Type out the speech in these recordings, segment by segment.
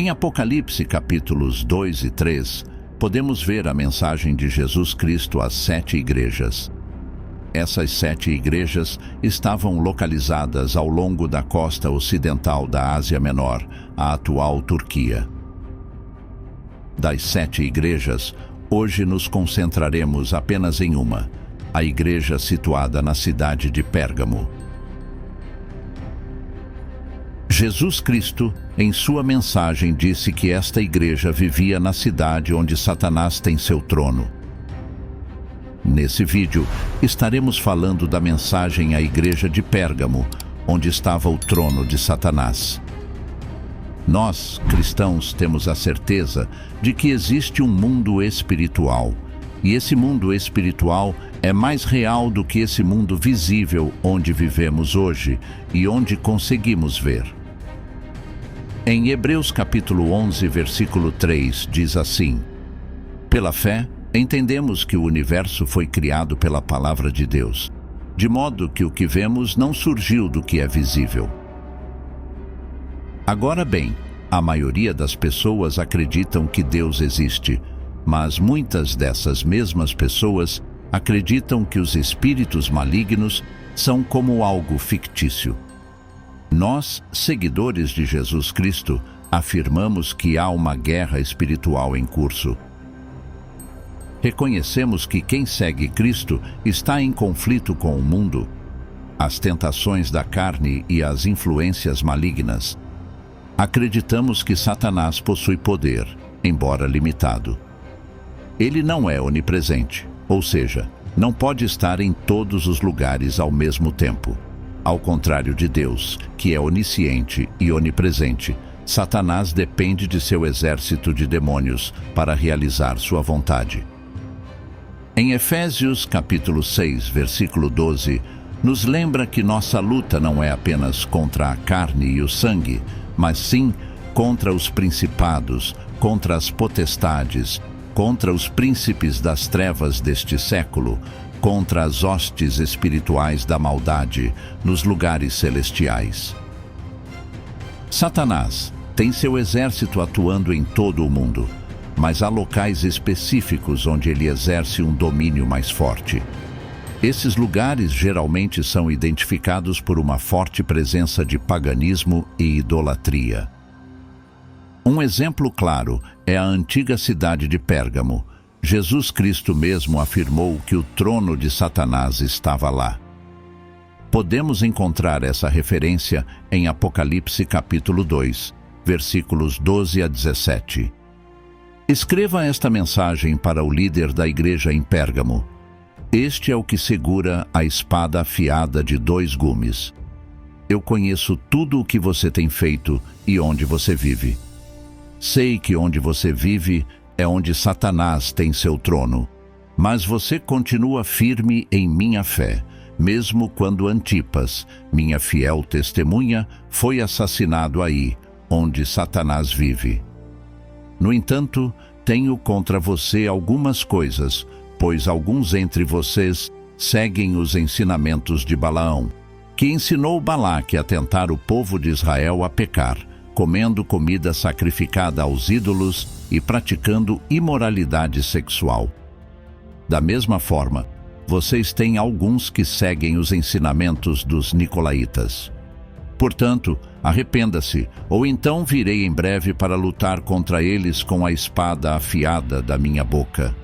Em Apocalipse capítulos 2 e 3, podemos ver a mensagem de Jesus Cristo às 7 igrejas. Essas 7 igrejas estavam localizadas ao longo da costa ocidental da Ásia Menor, a atual Turquia. Das 7 igrejas, hoje nos concentraremos apenas em uma, a igreja situada na cidade de Pérgamo. Jesus Cristo, em sua mensagem, disse que esta igreja vivia na cidade onde Satanás tem seu trono. Nesse vídeo, estaremos falando da mensagem à igreja de Pérgamo, onde estava o trono de Satanás. Nós, cristãos, temos a certeza de que existe um mundo espiritual, e esse mundo espiritual é mais real do que esse mundo visível onde vivemos hoje e onde conseguimos ver. Em Hebreus capítulo 11, versículo 3, diz assim: Pela fé, entendemos que o universo foi criado pela palavra de Deus, de modo que o que vemos não surgiu do que é visível. Agora bem, a maioria das pessoas acreditam que Deus existe, mas muitas dessas mesmas pessoas acreditam que os espíritos malignos são como algo fictício. Nós, seguidores de Jesus Cristo, afirmamos que há uma guerra espiritual em curso. Reconhecemos que quem segue Cristo está em conflito com o mundo, as tentações da carne e as influências malignas. Acreditamos que Satanás possui poder, embora limitado. Ele não é onipresente, ou seja, não pode estar em todos os lugares ao mesmo tempo. Ao contrário de Deus, que é onisciente e onipresente, Satanás depende de seu exército de demônios para realizar sua vontade. Em Efésios capítulo 6, versículo 12, nos lembra que nossa luta não é apenas contra a carne e o sangue, mas sim contra os principados, contra as potestades, contra os príncipes das trevas deste século, contra as hostes espirituais da maldade nos lugares celestiais. Satanás tem seu exército atuando em todo o mundo, mas há locais específicos onde ele exerce um domínio mais forte. Esses lugares geralmente são identificados por uma forte presença de paganismo e idolatria. Um exemplo claro é a antiga cidade de Pérgamo. Jesus Cristo mesmo afirmou que o trono de Satanás estava lá. Podemos encontrar essa referência em Apocalipse capítulo 2, versículos 12 a 17. Escreva esta mensagem para o líder da igreja em Pérgamo. Este é o que segura a espada afiada de 2 gumes. Eu conheço tudo o que você tem feito e onde você vive. Sei que onde você vive é onde Satanás tem seu trono, mas você continua firme em minha fé, mesmo quando Antipas, minha fiel testemunha, foi assassinado aí, onde Satanás vive. No entanto, tenho contra você algumas coisas, pois alguns entre vocês seguem os ensinamentos de Balaão, que ensinou Balaque a tentar o povo de Israel a pecar, comendo comida sacrificada aos ídolos e praticando imoralidade sexual. Da mesma forma, vocês têm alguns que seguem os ensinamentos dos nicolaítas. Portanto, arrependa-se, ou então virei em breve para lutar contra eles com a espada afiada da minha boca.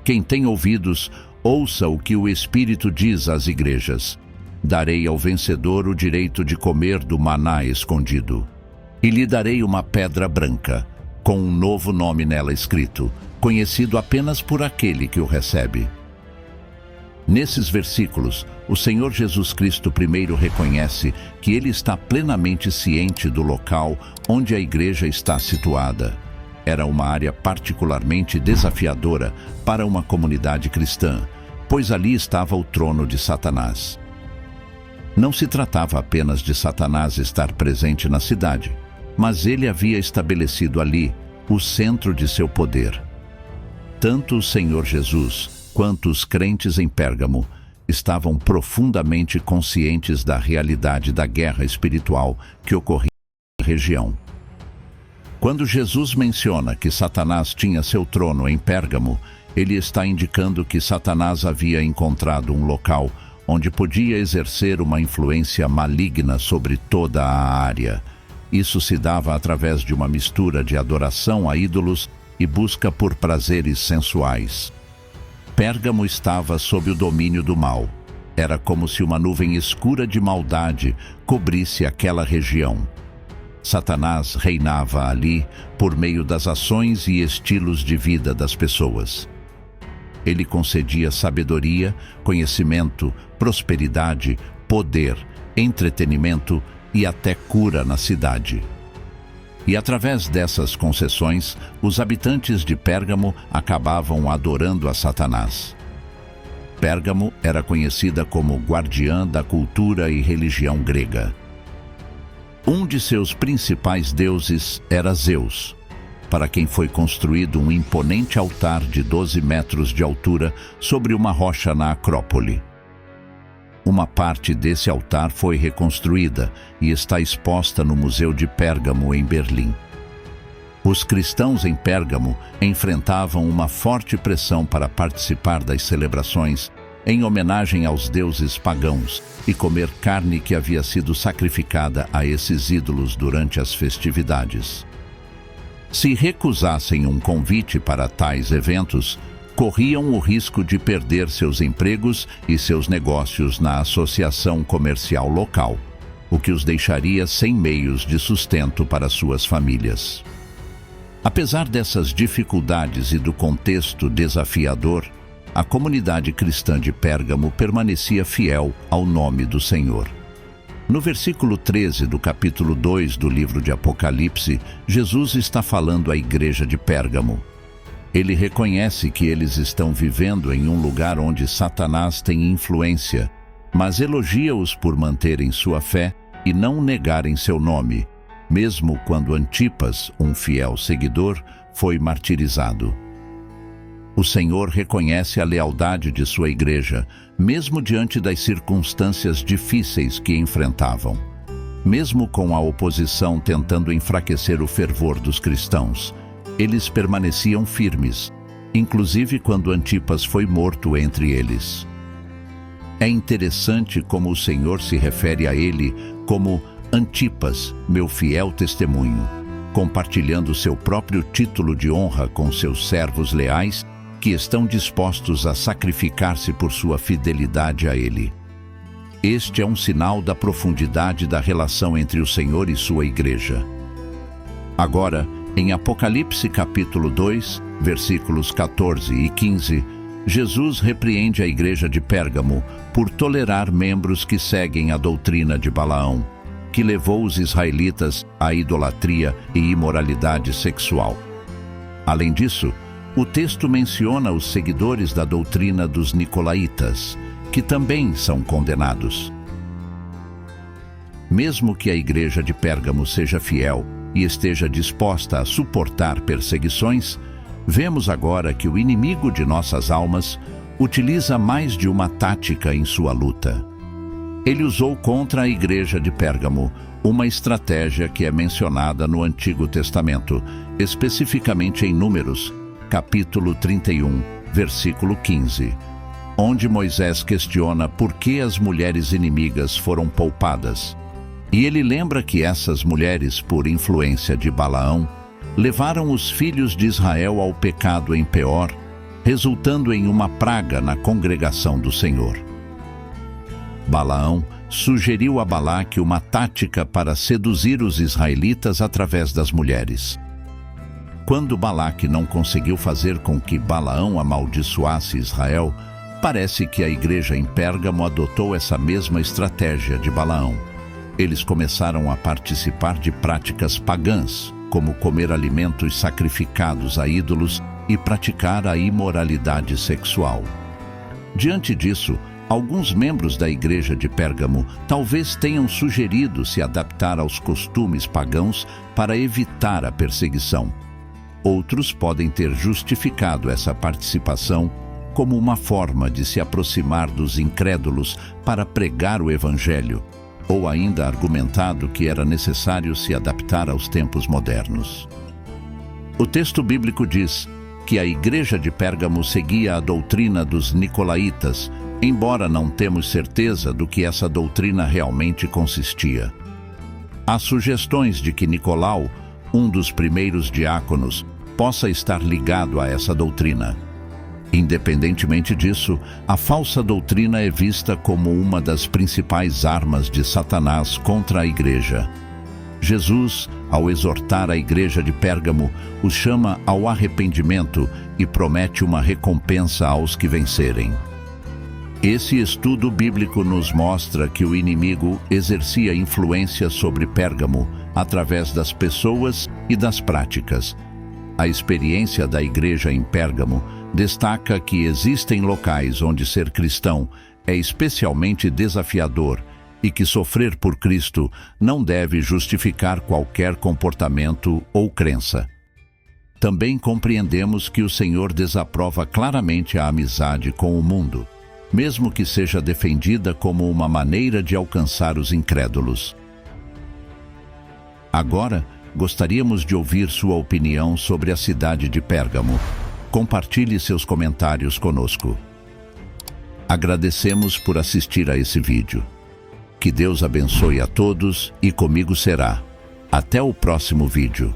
Quem tem ouvidos, ouça o que o Espírito diz às igrejas. Darei ao vencedor o direito de comer do maná escondido. E lhe darei uma pedra branca, com um novo nome nela escrito, conhecido apenas por aquele que o recebe. Nesses versículos, o Senhor Jesus Cristo primeiro reconhece que ele está plenamente ciente do local onde a igreja está situada. Era uma área particularmente desafiadora para uma comunidade cristã, pois ali estava o trono de Satanás. Não se tratava apenas de Satanás estar presente na cidade, mas ele havia estabelecido ali o centro de seu poder. Tanto o Senhor Jesus quanto os crentes em Pérgamo estavam profundamente conscientes da realidade da guerra espiritual que ocorria na região. Quando Jesus menciona que Satanás tinha seu trono em Pérgamo, ele está indicando que Satanás havia encontrado um local onde podia exercer uma influência maligna sobre toda a área. Isso se dava através de uma mistura de adoração a ídolos e busca por prazeres sensuais. Pérgamo estava sob o domínio do mal. Era como se uma nuvem escura de maldade cobrisse aquela região. Satanás reinava ali por meio das ações e estilos de vida das pessoas. Ele concedia sabedoria, conhecimento, prosperidade, poder, entretenimento e até cura na cidade. E através dessas concessões, os habitantes de Pérgamo acabavam adorando a Satanás. Pérgamo era conhecida como guardiã da cultura e religião grega. Um de seus principais deuses era Zeus, para quem foi construído um imponente altar de 12 metros de altura sobre uma rocha na Acrópole. Uma parte desse altar foi reconstruída e está exposta no Museu de Pérgamo, em Berlim. Os cristãos em Pérgamo enfrentavam uma forte pressão para participar das celebrações em homenagem aos deuses pagãos e comer carne que havia sido sacrificada a esses ídolos durante as festividades. Se recusassem um convite para tais eventos, corriam o risco de perder seus empregos e seus negócios na associação comercial local, o que os deixaria sem meios de sustento para suas famílias. Apesar dessas dificuldades e do contexto desafiador, a comunidade cristã de Pérgamo permanecia fiel ao nome do Senhor. No versículo 13 do capítulo 2 do livro de Apocalipse, Jesus está falando à igreja de Pérgamo. Ele reconhece que eles estão vivendo em um lugar onde Satanás tem influência, mas elogia-os por manterem sua fé e não negarem seu nome, mesmo quando Antipas, um fiel seguidor, foi martirizado. O Senhor reconhece a lealdade de sua igreja, mesmo diante das circunstâncias difíceis que enfrentavam. Mesmo com a oposição tentando enfraquecer o fervor dos cristãos, eles permaneciam firmes, inclusive quando Antipas foi morto entre eles. É interessante como o Senhor se refere a ele como Antipas, meu fiel testemunho, compartilhando seu próprio título de honra com seus servos leais que estão dispostos a sacrificar-se por sua fidelidade a ele. Este é um sinal da profundidade da relação entre o Senhor e sua igreja. Agora, em Apocalipse capítulo 2, versículos 14 e 15, Jesus repreende a igreja de Pérgamo por tolerar membros que seguem a doutrina de Balaão, que levou os israelitas à idolatria e imoralidade sexual. Além disso, o texto menciona os seguidores da doutrina dos nicolaítas, que também são condenados. Mesmo que a igreja de Pérgamo seja fiel e esteja disposta a suportar perseguições, vemos agora que o inimigo de nossas almas utiliza mais de uma tática em sua luta. Ele usou contra a igreja de Pérgamo uma estratégia que é mencionada no Antigo Testamento, especificamente em Números, capítulo 31, versículo 15, onde Moisés questiona por que as mulheres inimigas foram poupadas. E ele lembra que essas mulheres, por influência de Balaão, levaram os filhos de Israel ao pecado em Peor, resultando em uma praga na congregação do Senhor. Balaão sugeriu a Balaque uma tática para seduzir os israelitas através das mulheres. Quando Balaque não conseguiu fazer com que Balaão amaldiçoasse Israel, parece que a igreja em Pérgamo adotou essa mesma estratégia de Balaão. Eles começaram a participar de práticas pagãs, como comer alimentos sacrificados a ídolos e praticar a imoralidade sexual. Diante disso, alguns membros da igreja de Pérgamo talvez tenham sugerido se adaptar aos costumes pagãos para evitar a perseguição. Outros podem ter justificado essa participação como uma forma de se aproximar dos incrédulos para pregar o Evangelho, ou ainda argumentado que era necessário se adaptar aos tempos modernos. O texto bíblico diz que a igreja de Pérgamo seguia a doutrina dos nicolaítas, embora não temos certeza do que essa doutrina realmente consistia. Há sugestões de que Nicolau, um dos primeiros diáconos, possa estar ligado a essa doutrina. Independentemente disso, a falsa doutrina é vista como uma das principais armas de Satanás contra a igreja. Jesus, ao exortar a igreja de Pérgamo, os chama ao arrependimento e promete uma recompensa aos que vencerem. Esse estudo bíblico nos mostra que o inimigo exercia influência sobre Pérgamo através das pessoas e das práticas. A experiência da igreja em Pérgamo destaca que existem locais onde ser cristão é especialmente desafiador e que sofrer por Cristo não deve justificar qualquer comportamento ou crença. Também compreendemos que o Senhor desaprova claramente a amizade com o mundo, mesmo que seja defendida como uma maneira de alcançar os incrédulos. Agora, gostaríamos de ouvir sua opinião sobre a cidade de Pérgamo. Compartilhe seus comentários conosco. Agradecemos por assistir a esse vídeo. Que Deus abençoe a todos e comigo será. Até o próximo vídeo.